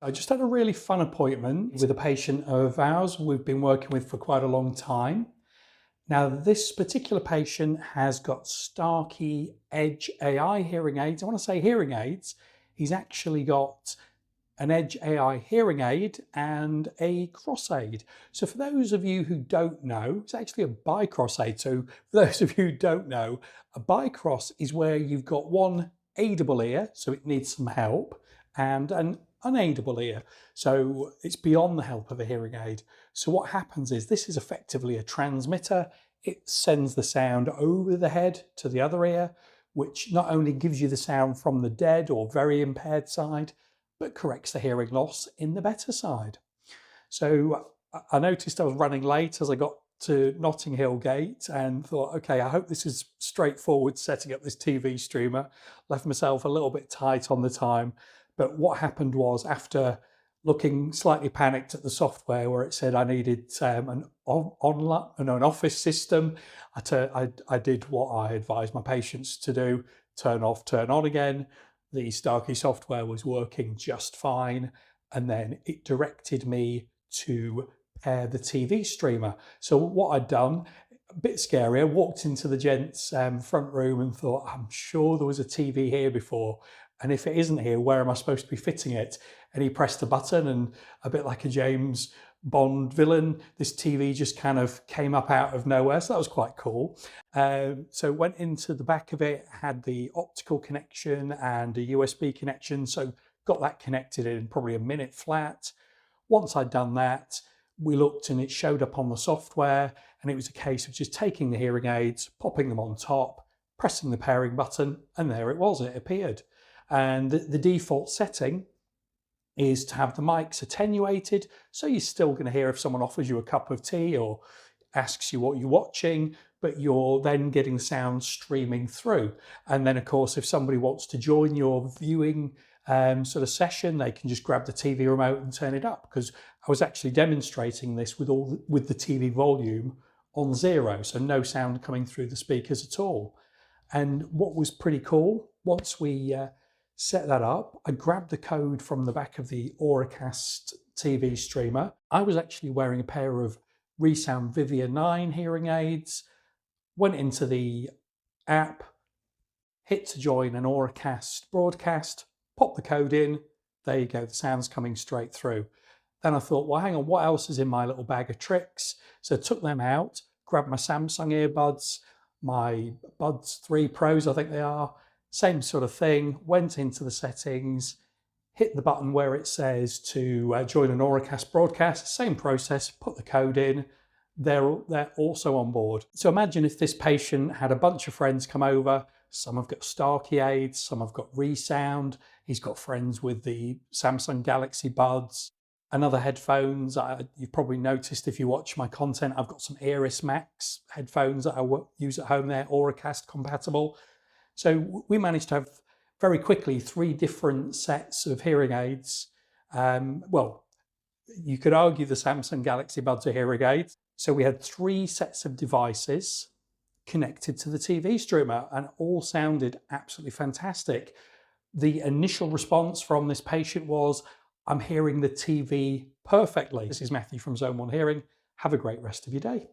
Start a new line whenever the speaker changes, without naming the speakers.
I just had a really fun appointment with a patient of ours we've been working with for quite a long time. Now, this particular patient has got Starkey Edge AI hearing aids. I want to say hearing aids. He's actually got an Edge AI hearing aid and a cross aid. So for those of you who don't know, it's actually a bicross aid. So for those of you who don't know, a bicross is where you've got one aidable ear, so it needs some help, and an unaidable ear. So it's beyond the help of a hearing aid. So what happens is this is effectively a transmitter. It sends the sound over the head to the other ear, which not only gives you the sound from the dead or very impaired side, but corrects the hearing loss in the better side. So I noticed I was running late as I got to Notting Hill Gate and thought, okay, I hope this is straightforward setting up this TV streamer. Left myself a little bit tight on the time. But what happened was, after looking slightly panicked at the software where it said I needed an office system, I did what I advised my patients to do: turn off, turn on again. The Starkey software was working just fine, and then it directed me to pair the TV streamer. So what I'd done, a bit scary, I walked into the gents' front room and thought, I'm sure there was a TV here before, and if it isn't here, where am I supposed to be fitting it? And he pressed a button, and a bit like a James Bond villain, this TV just kind of came up out of nowhere. So that was quite cool. So went into the back of it, had the optical connection and a USB connection. So got that connected in probably a minute flat. Once I'd done that, we looked and it showed up on the software, and it was a case of just taking the hearing aids, popping them on top, pressing the pairing button, and there it was, it appeared. And the default setting is to have the mics attenuated, so you're still going to hear if someone offers you a cup of tea or asks you what you're watching, but you're then getting the sound streaming through. And then, of course, if somebody wants to join your viewing sort of session, they can just grab the TV remote and turn it up, because I was actually demonstrating this with the TV volume on 0, so no sound coming through the speakers at all. And what was pretty cool, once we set that up, I grabbed the code from the back of the Auracast TV streamer. I was actually wearing a pair of ReSound Vivia 9 hearing aids, went into the app, hit to join an Auracast broadcast, pop the code in, there you go, the sound's coming straight through. Then I thought, well, hang on, what else is in my little bag of tricks? So I took them out, grabbed my Samsung earbuds, my Buds 3 Pros, I think they are, same sort of thing, went into the settings, hit the button where it says to join an Auracast broadcast, same process, put the code in, they're also on board. So imagine if this patient had a bunch of friends come over. Some have got Starkey aids, some have got ReSound, he's got friends with the Samsung Galaxy Buds and other headphones. You've probably noticed if you watch my content, I've got some Iris Max headphones that I use at home. They're Auracast compatible. So we managed to have very quickly 3 different sets of hearing aids. Well, you could argue the Samsung Galaxy Buds are hearing aids. So we had 3 sets of devices connected to the TV streamer, and all sounded absolutely fantastic. The initial response from this patient was, I'm hearing the TV perfectly. This is Matthew from Zone 1 Hearing. Have a great rest of your day.